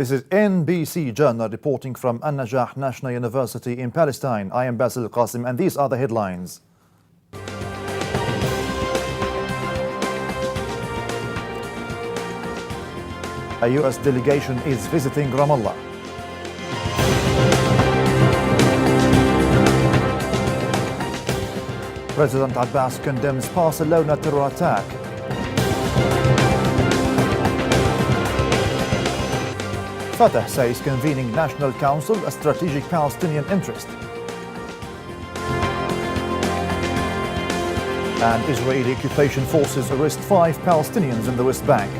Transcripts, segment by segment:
This is NBC Journal reporting from An-Najah National University in Palestine. I am Basil Qasim and these are the headlines. A US delegation is visiting Ramallah. President Abbas condemns Barcelona terror attack. Fatah says convening National Council a strategic Palestinian interest. And Israeli occupation forces arrest 5 Palestinians in the West Bank.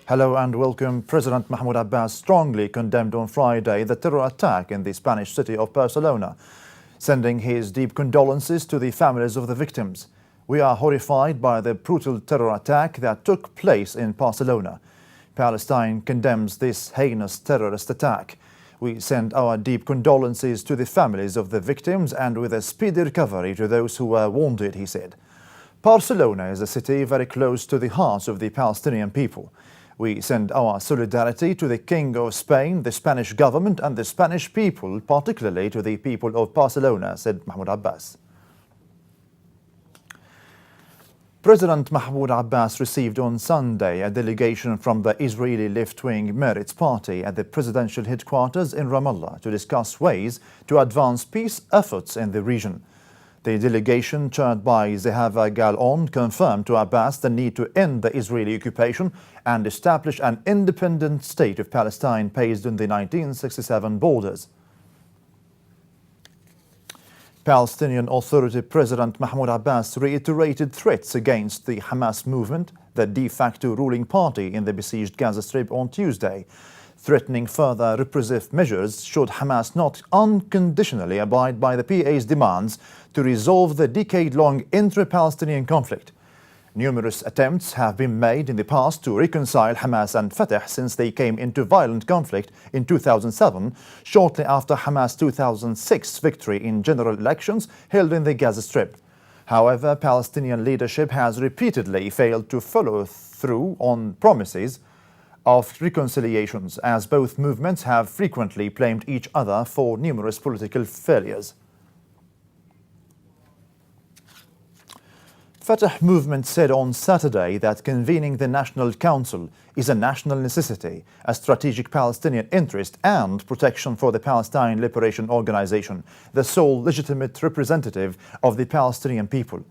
Hello and welcome. President Mahmoud Abbas strongly condemned on Friday the terror attack in the Spanish city of Barcelona, sending his deep condolences to the families of the victims. We are horrified by the brutal terror attack that took place in Barcelona. Palestine condemns this heinous terrorist attack. We send our deep condolences to the families of the victims and with a speedy recovery to those who were wounded, he said. Barcelona is a city very close to the hearts of the Palestinian people. We send our solidarity to the King of Spain, the Spanish government and the Spanish people, particularly to the people of Barcelona, said Mahmoud Abbas. President Mahmoud Abbas received on Sunday a delegation from the Israeli left-wing Meretz party at the presidential headquarters in Ramallah to discuss ways to advance peace efforts in the region. The delegation, chaired by Zehava Galon, confirmed to Abbas the need to end the Israeli occupation and establish an independent state of Palestine based on the 1967 borders. Palestinian Authority President Mahmoud Abbas reiterated threats against the Hamas movement, the de facto ruling party in the besieged Gaza Strip, on Tuesday, threatening further repressive measures should Hamas not unconditionally abide by the PA's demands to resolve the decade-long intra-Palestinian conflict. Numerous attempts have been made in the past to reconcile Hamas and Fatah since they came into violent conflict in 2007, shortly after Hamas' 2006 victory in general elections held in the Gaza Strip. However, Palestinian leadership has repeatedly failed to follow through on promises of reconciliations, as both movements have frequently blamed each other for numerous political failures. Fatah movement said on Saturday that convening the National Council is a national necessity, a strategic Palestinian interest and protection for the Palestine Liberation Organization, the sole legitimate representative of the Palestinian people.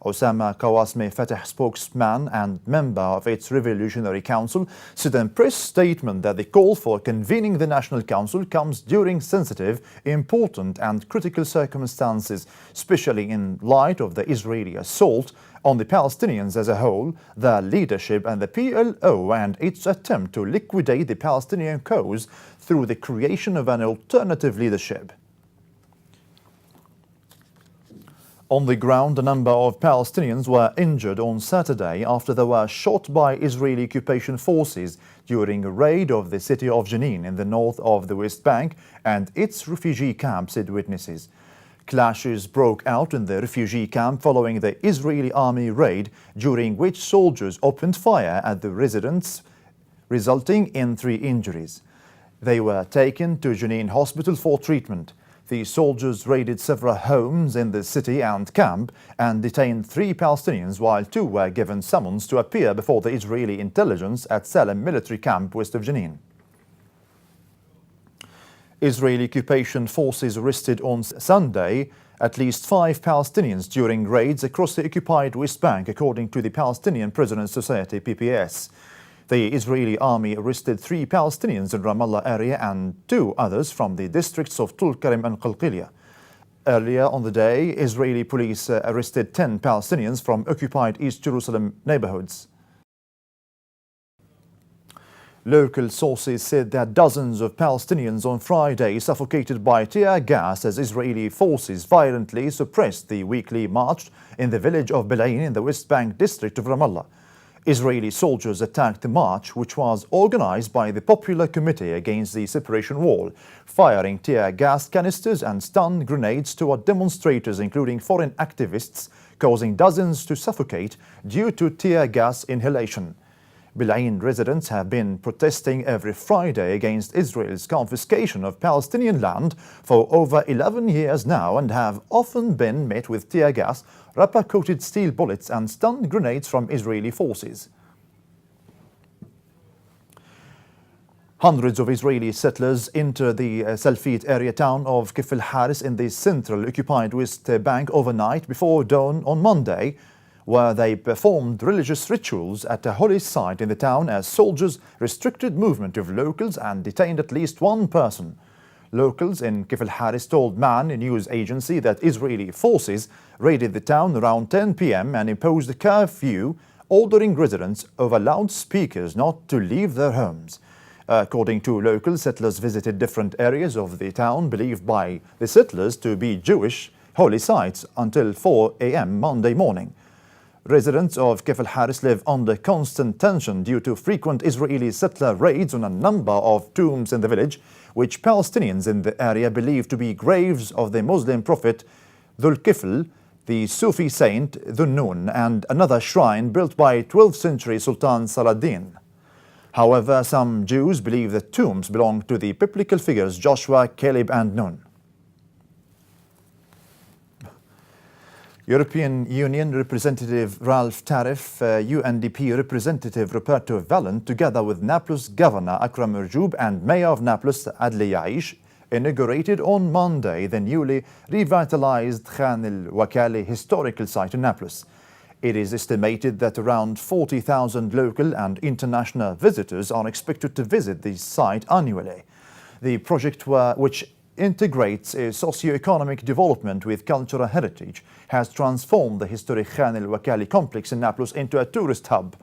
Osama Kawasmi, Fatah spokesman and member of its Revolutionary Council, said in a press statement that the call for convening the National Council comes during sensitive, important and critical circumstances, especially in light of the Israeli assault on the Palestinians as a whole, their leadership and the PLO, and its attempt to liquidate the Palestinian cause through the creation of an alternative leadership. On the ground, a number of Palestinians were injured on Saturday after they were shot by Israeli occupation forces during a raid of the city of Jenin in the north of the West Bank and its refugee camp, said witnesses. Clashes broke out in the refugee camp following the Israeli army raid, during which soldiers opened fire at the residents, resulting in 3 injuries. They were taken to Jenin Hospital for treatment. The soldiers raided several homes in the city and camp and detained 3 Palestinians, while 2 were given summons to appear before the Israeli intelligence at Salem military camp west of Jenin. Israeli occupation forces arrested on Sunday at least 5 Palestinians during raids across the occupied West Bank, according to the Palestinian Prisoners Society (PPS). The Israeli army arrested 3 Palestinians in Ramallah area and 2 others from the districts of Tulkarim and Qalqilia. Earlier on the day, Israeli police arrested 10 Palestinians from occupied East Jerusalem neighborhoods. Local sources said that dozens of Palestinians on Friday suffocated by tear gas as Israeli forces violently suppressed the weekly march in the village of Belain in the West Bank district of Ramallah. Israeli soldiers attacked the march, which was organized by the Popular Committee Against the Separation Wall, firing tear gas canisters and stun grenades toward demonstrators, including foreign activists, causing dozens to suffocate due to tear gas inhalation. Bil'ain residents have been protesting every Friday against Israel's confiscation of Palestinian land for over 11 years now and have often been met with tear gas, rubber-coated steel bullets and stun grenades from Israeli forces. Hundreds of Israeli settlers enter the Salfit area town of Kif al-Haris in the central occupied West Bank overnight before dawn on Monday, where they performed religious rituals at a holy site in the town as soldiers restricted movement of locals and detained at least one person. Locals in Kif al-Haris told MAN, a news agency, that Israeli forces raided the town around 10 p.m. and imposed a curfew, ordering residents over loudspeakers not to leave their homes. According to locals, settlers visited different areas of the town believed by the settlers to be Jewish holy sites until 4 a.m. Monday morning. Residents of Kif al-Haris live under constant tension due to frequent Israeli settler raids on a number of tombs in the village, which Palestinians in the area believe to be graves of the Muslim prophet Dhul Kifl, the Sufi saint Dhunnun, and another shrine built by 12th century Sultan Saladin. However, some Jews believe the tombs belong to the biblical figures Joshua, Caleb, and Nun. European Union Representative Ralph Tariff, UNDP Representative Roberto Valent, together with Nablus Governor Akram Urjoub and Mayor of Nablus Adli Yaish, inaugurated on Monday the newly revitalized Khan el-Wakali historical site in Nablus. It is estimated that around 40,000 local and international visitors are expected to visit the site annually. The project, which integrates a socio-economic development with cultural heritage, has transformed the historic Khan el-Wakali complex in Nablus into a tourist hub.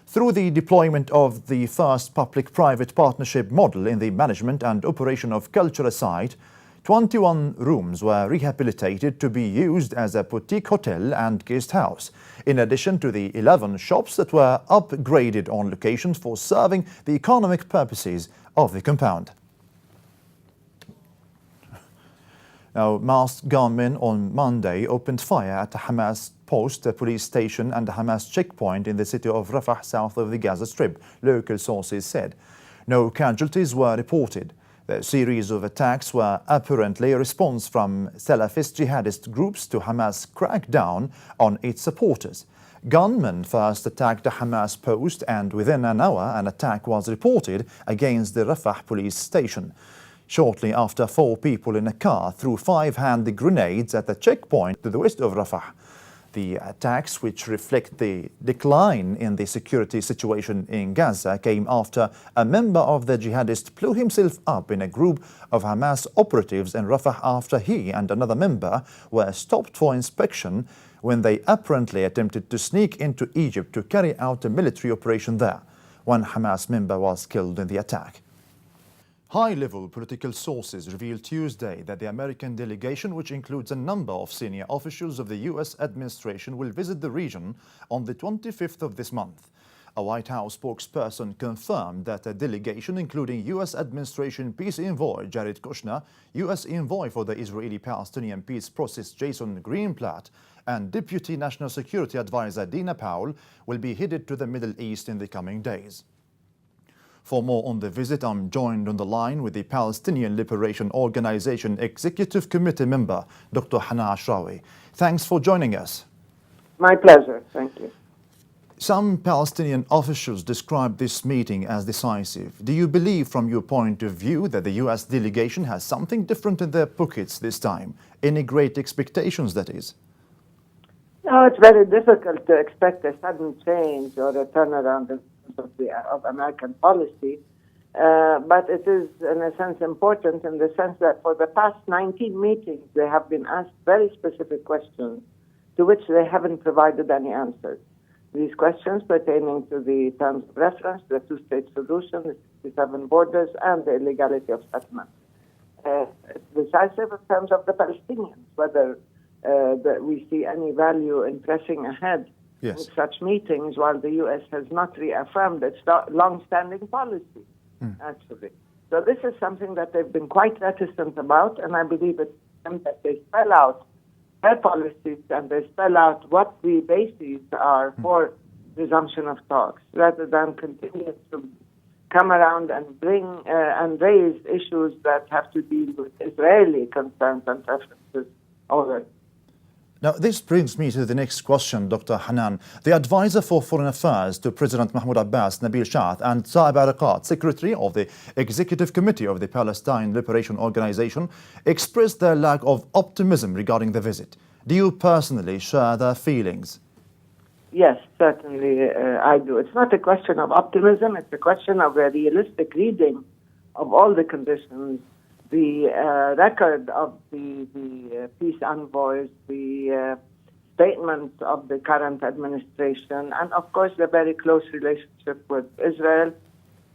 Through the deployment of the first public-private partnership model in the management and operation of cultural site, 21 rooms were rehabilitated to be used as a boutique hotel and guest house, in addition to the 11 shops that were upgraded on location for serving the economic purposes of the compound. Now, masked gunmen on Monday opened fire at a Hamas post, a police station and a Hamas checkpoint in the city of Rafah, south of the Gaza Strip, local sources said. No casualties were reported. The series of attacks were apparently a response from Salafist jihadist groups to Hamas' crackdown on its supporters. Gunmen first attacked a Hamas post, and within an hour an attack was reported against the Rafah police station. Shortly after, 4 people in a car threw 5-hand grenades at the checkpoint to the west of Rafah. The attacks, which reflect the decline in the security situation in Gaza, came after a member of the jihadist blew himself up in a group of Hamas operatives in Rafah after he and another member were stopped for inspection when they apparently attempted to sneak into Egypt to carry out a military operation there. One Hamas member was killed in the attack. High-level political sources revealed Tuesday that the American delegation, which includes a number of senior officials of the U.S. administration, will visit the region on the 25th of this month. A White House spokesperson confirmed that a delegation, including U.S. administration peace envoy Jared Kushner, U.S. envoy for the Israeli-Palestinian peace process Jason Greenblatt, and Deputy National Security Advisor Dina Powell, will be headed to the Middle East in the coming days. For more on the visit, I'm joined on the line with the Palestinian Liberation Organization Executive Committee member, Dr. Hannah Ashrawi. Thanks for joining us. My pleasure. Thank you. Some Palestinian officials describe this meeting as decisive. Do you believe, from your point of view, that the U.S. delegation has something different in their pockets this time? Any great expectations, that is? No, it's very difficult to expect a sudden change or a turnaround of American policy, but it is, in a sense, important in the sense that for the past 19 meetings, they have been asked very specific questions to which they haven't provided any answers. These questions pertaining to the terms of reference, the two-state solution, the 67 borders, and the illegality of settlement. It's decisive in terms of the Palestinians, whether that we see any value in pressing ahead with such meetings, while the U.S. has not reaffirmed its long-standing policy, actually. So this is something that they've been quite reticent about, and I believe it's time that they spell out their policies and they spell out what the bases are for resumption of talks, rather than continue to come around and bring and raise issues that have to deal with Israeli concerns and preferences over. Now, this brings me to the next question, Dr. Hanan. The advisor for foreign affairs to President Mahmoud Abbas, Nabil Shaath, and Saeb Erekat, secretary of the executive committee of the Palestine Liberation Organization, expressed their lack of optimism regarding the visit. Do you personally share their feelings? Yes, certainly I do. It's not a question of optimism, it's a question of a realistic reading of all the conditions, the record of the peace envoys, the statements of the current administration, and of course the very close relationship with Israel,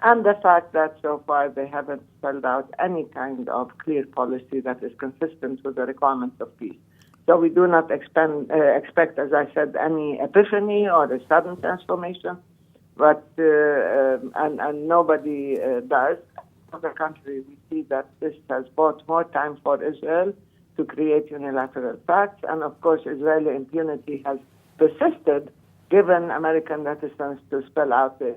and the fact that so far they haven't spelled out any kind of clear policy that is consistent with the requirements of peace. So we do not expect, as I said, any epiphany or a sudden transformation, but and nobody does. On the contrary, we see that this has bought more time for Israel to create unilateral facts, and of course Israeli impunity has persisted given American reticence to spell out the.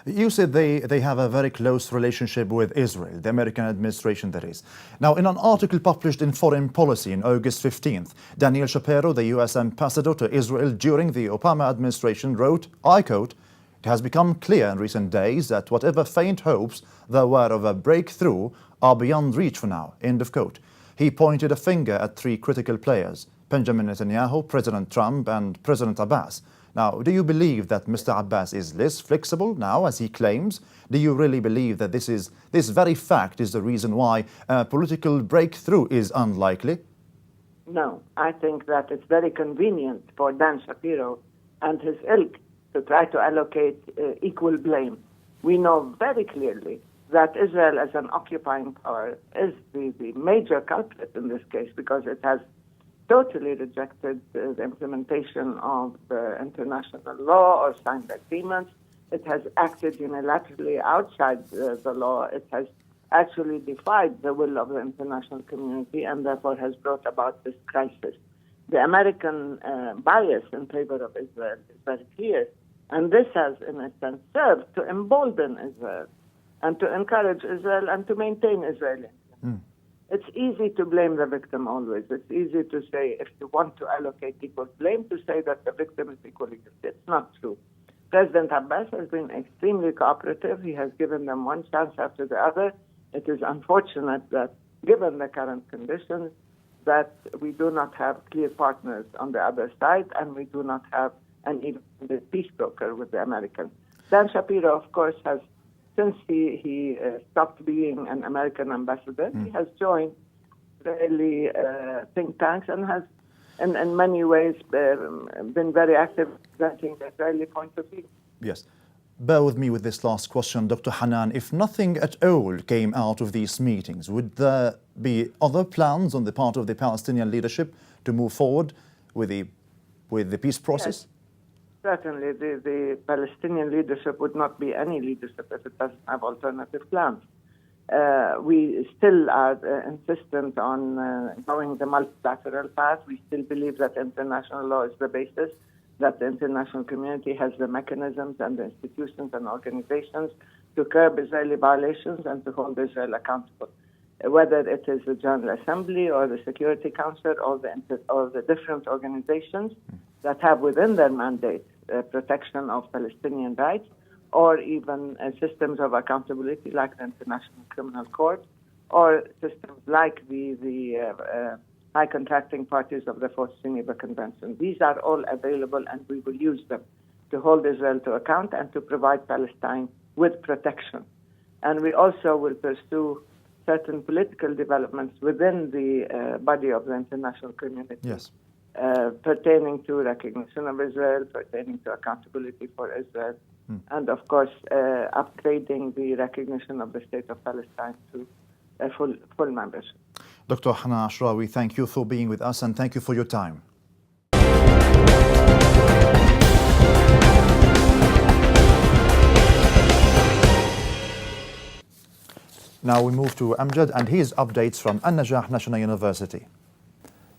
You said they have a very close relationship with Israel, the American administration, that is. Now, in an article published in Foreign Policy on August 15th, Daniel Shapiro, the U.S. ambassador to Israel during the Obama administration, wrote, I quote, "It has become clear in recent days that whatever faint hopes there were of a breakthrough are beyond reach for now," end of quote. He pointed a finger at three critical players, Benjamin Netanyahu, President Trump, and President Abbas. Now, do you believe that Mr. Abbas is less flexible now, as he claims? Do you really believe that this very fact is the reason why a political breakthrough is unlikely? No, I think that it's very convenient for Dan Shapiro and his ilk to try to allocate equal blame. We know very clearly that Israel as an occupying power is the major culprit in this case, because it has totally rejected the implementation of international law or signed agreements. It has acted unilaterally outside the law. It has actually defied the will of the international community and therefore has brought about this crisis. The American bias in favor of Israel is very clear, and this has, in a sense, served to embolden Israel and to encourage Israel and to maintain Israeli. It's easy to blame the victim always. It's easy to say, if you want to allocate equal blame, to say that the victim is equally guilty. It's not true. President Abbas has been extremely cooperative. He has given them one chance after the other. It is unfortunate that, given the current conditions, that we do not have clear partners on the other side, and we do not have an even peace broker with the Americans. Dan Shapiro, of course, has, since he stopped being an American ambassador, he has joined Israeli think tanks and has, in many ways, been very active presenting the Israeli point of view. Yes. Bear with me with this last question, Dr. Hanan. If nothing at all came out of these meetings, would there be other plans on the part of the Palestinian leadership to move forward with the peace process? Yes. Certainly, the Palestinian leadership would not be any leadership if it doesn't have alternative plans. We still are insistent on going the multilateral path. We still believe that international law is the basis, that the international community has the mechanisms and the institutions and organizations to curb Israeli violations and to hold Israel accountable. Whether it is the General Assembly or the Security Council or the different organizations that have within their mandate protection of Palestinian rights, or even systems of accountability like the International Criminal Court, or systems like the high contracting parties of the Fourth Geneva Convention. These are all available, and we will use them to hold Israel to account and to provide Palestine with protection. And we also will pursue certain political developments within the body of the international community. Yes. Pertaining to recognition of Israel, pertaining to accountability for Israel, and of course upgrading the recognition of the State of Palestine to a full membership. Dr. Hanan Ashrawi, thank you for being with us and thank you for your time. Now we move to Amjad and his updates from An-Najah National University.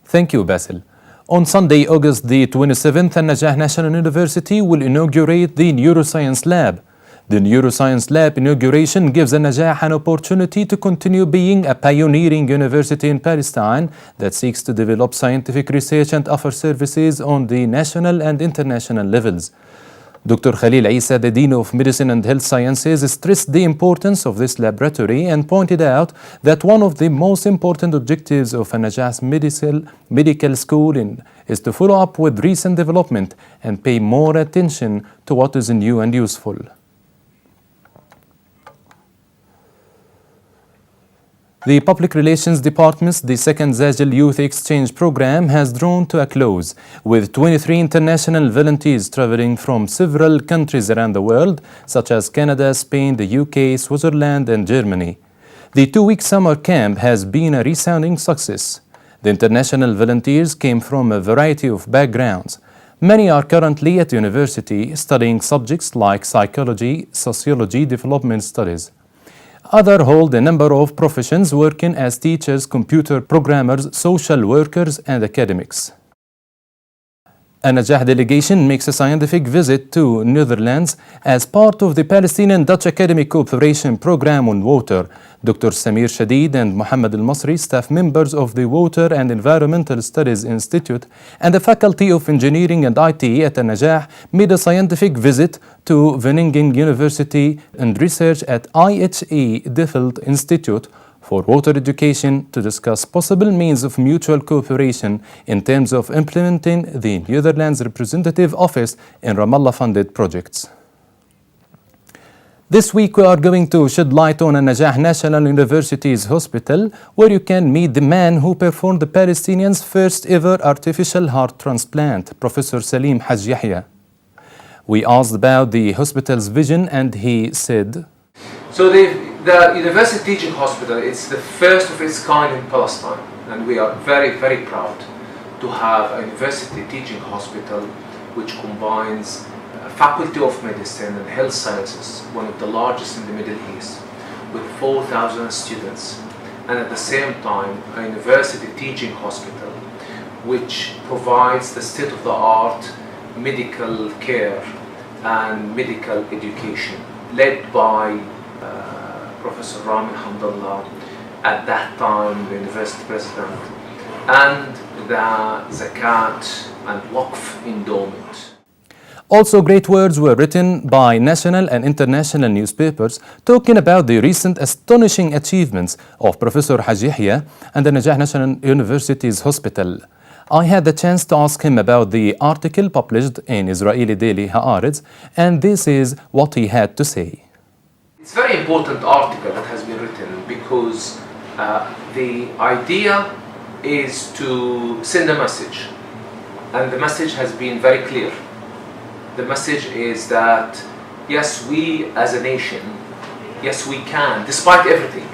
Thank you, Basil. On Sunday, August the 27th, An-Najah National University will inaugurate the Neuroscience Lab. The Neuroscience Lab inauguration gives An-Najah an opportunity to continue being a pioneering university in Palestine that seeks to develop scientific research and offer services on the national and international levels. Dr. Khalil Isa, the Dean of Medicine and Health Sciences, stressed the importance of this laboratory and pointed out that one of the most important objectives of An-Najah's medical school is to follow up with recent development and pay more attention to what is new and useful. The Public Relations Department's the second Zajil Youth Exchange Program has drawn to a close, with 23 international volunteers traveling from several countries around the world, such as Canada, Spain, the UK, Switzerland, and Germany. The 2-week summer camp has been a resounding success. The international volunteers came from a variety of backgrounds. Many are currently at university studying subjects like psychology, sociology, development studies. Others hold a number of professions working as teachers, computer programmers, social workers, and academics. An-Najah delegation makes a scientific visit to Netherlands as part of the Palestinian-Dutch Academic Cooperation Program on Water. Dr. Samir Shadid and Mohammed Al-Masri, staff members of the Water and Environmental Studies Institute and the Faculty of Engineering and IT at An-Najah, made a scientific visit to Wageningen University and research at IHE Delft Institute for Water Education to discuss possible means of mutual cooperation in terms of implementing the Netherlands Representative Office in Ramallah-funded projects. This week we are going to shed light on An-Najah National University's hospital, where you can meet the man who performed the Palestinians' first ever artificial heart transplant, Professor Salim Haj Yahya. We asked about the hospital's vision and he said, So the University Teaching Hospital is the first of its kind in Palestine, and we are very, very proud to have a University Teaching Hospital which combines a Faculty of Medicine and Health Sciences, one of the largest in the Middle East, with 4,000 students, and at the same time a University Teaching Hospital which provides the state-of-the-art medical care and medical education, led by Professor Rami Hamdallah, at that time the university president, and the Zakat and Waqf endowment. Also, great words were written by national and international newspapers talking about the recent astonishing achievements of Professor Haj Yahya and the An-Najah National University's hospital. I had the chance to ask him about the article published in Israeli daily Haaretz, and this is what he had to say. It's a very important article that has been written because the idea is to send a message, and the message has been very clear. The message is that yes, we as a nation, yes we can, despite everything,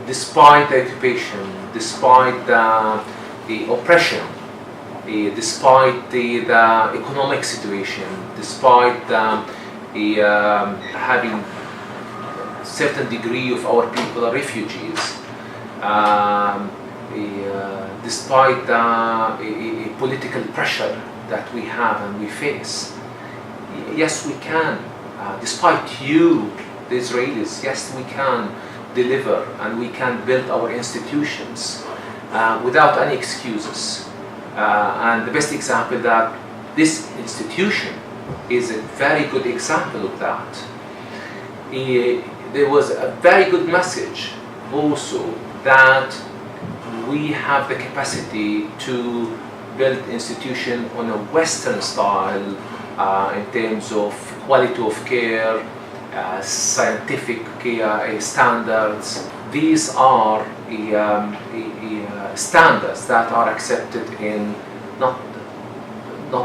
despite the occupation, despite the oppression, despite the economic situation, despite having certain degree of our people are refugees, despite political pressure that we have and we face. Yes, we can. Despite you, the Israelis, yes, we can deliver and we can build our institutions without any excuses. And the best example that this institution is a very good example of that. There was a very good message also that we have the capacity to build institution on a Western style in terms of quality of care, scientific standards. These are standards that are accepted in not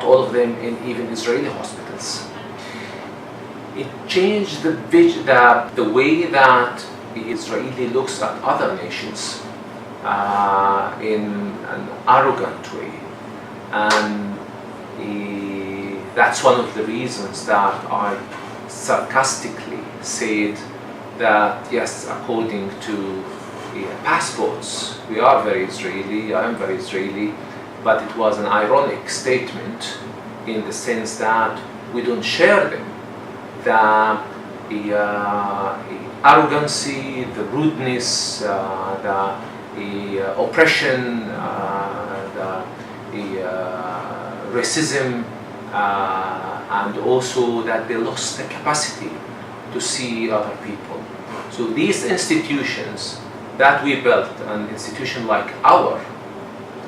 all of them in even Israeli hospitals. It changed the way that the Israeli looks at other nations in an arrogant way, and that's one of the reasons that I sarcastically said that yes, according to passports, we are very Israeli, I am very Israeli, but it was an ironic statement in the sense that we don't share them. The arrogancy, the rudeness, the oppression, the racism, and also that they lost the capacity to see other people. So these institutions that we built, an institution like ours,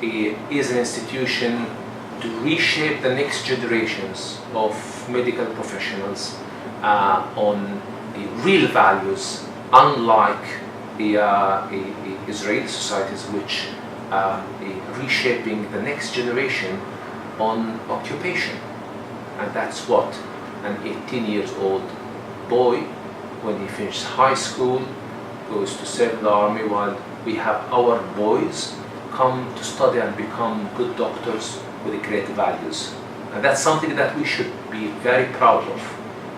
is an institution to reshape the next generations of medical professionals on the real values, unlike the Israeli societies, which are reshaping the next generation on occupation. And that's what an 18-year-old boy, when he finishes high school, goes to serve the army, while we have our boys come to study and become good doctors with great values. And that's something that we should be very proud of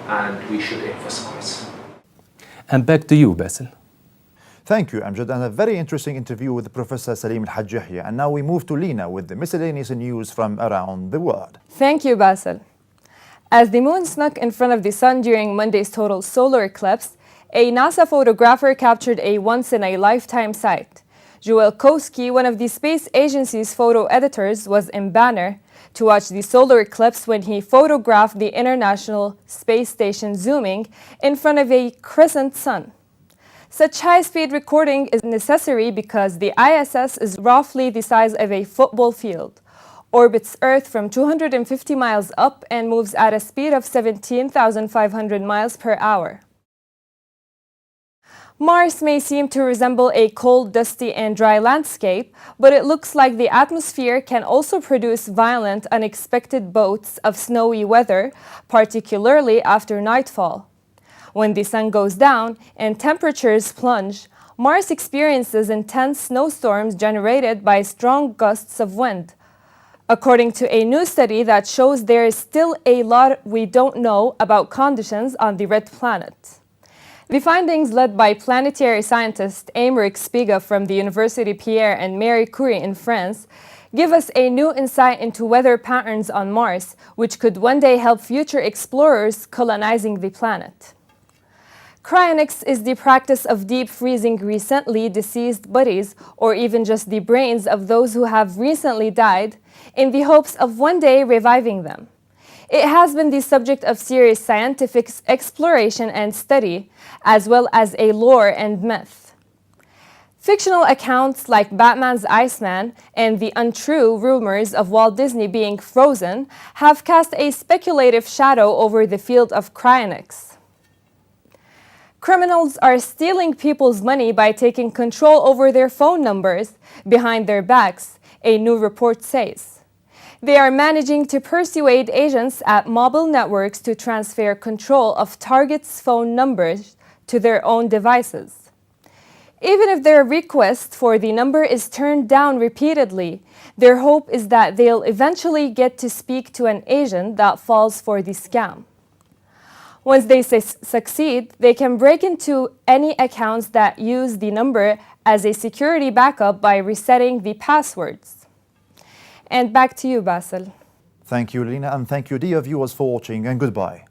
and we should emphasize. And back to you, Basil. Thank you, Amjad, and a very interesting interview with Professor Salim Al-Hajj Yahya. And now we move to Lina with the miscellaneous news from around the world. Thank you, Basil. As the moon snuck in front of the sun during Monday's total solar eclipse, a NASA photographer captured a once-in-a-lifetime sight. Joel Koski, one of the space agency's photo editors, was in Banner to watch the solar eclipse when he photographed the International Space Station zooming in front of a crescent sun. Such high-speed recording is necessary because the ISS is roughly the size of a football field, orbits Earth from 250 miles up, and moves at a speed of 17,500 miles per hour. Mars may seem to resemble a cold, dusty, and dry landscape, but it looks like the atmosphere can also produce violent, unexpected bouts of snowy weather, particularly after nightfall. When the sun goes down and temperatures plunge, Mars experiences intense snowstorms generated by strong gusts of wind. According to a new study that shows there is still a lot we don't know about conditions on the red planet. The findings, led by planetary scientist Aymeric Spiga from the University Pierre and Marie Curie in France, give us a new insight into weather patterns on Mars, which could one day help future explorers colonizing the planet. Cryonics is the practice of deep freezing recently deceased bodies, or even just the brains of those who have recently died, in the hopes of one day reviving them. It has been the subject of serious scientific exploration and study, as well as a lore and myth. Fictional accounts like Batman's Iceman and the untrue rumors of Walt Disney being frozen have cast a speculative shadow over the field of cryonics. Criminals are stealing people's money by taking control over their phone numbers behind their backs, a new report says. They are managing to persuade agents at mobile networks to transfer control of targets' phone numbers to their own devices. Even if their request for the number is turned down repeatedly, their hope is that they'll eventually get to speak to an agent that falls for the scam. Once they succeed, they can break into any accounts that use the number as a security backup by resetting the passwords. And back to you, Basil. Thank you, Lina, and thank you, dear viewers, for watching, and goodbye.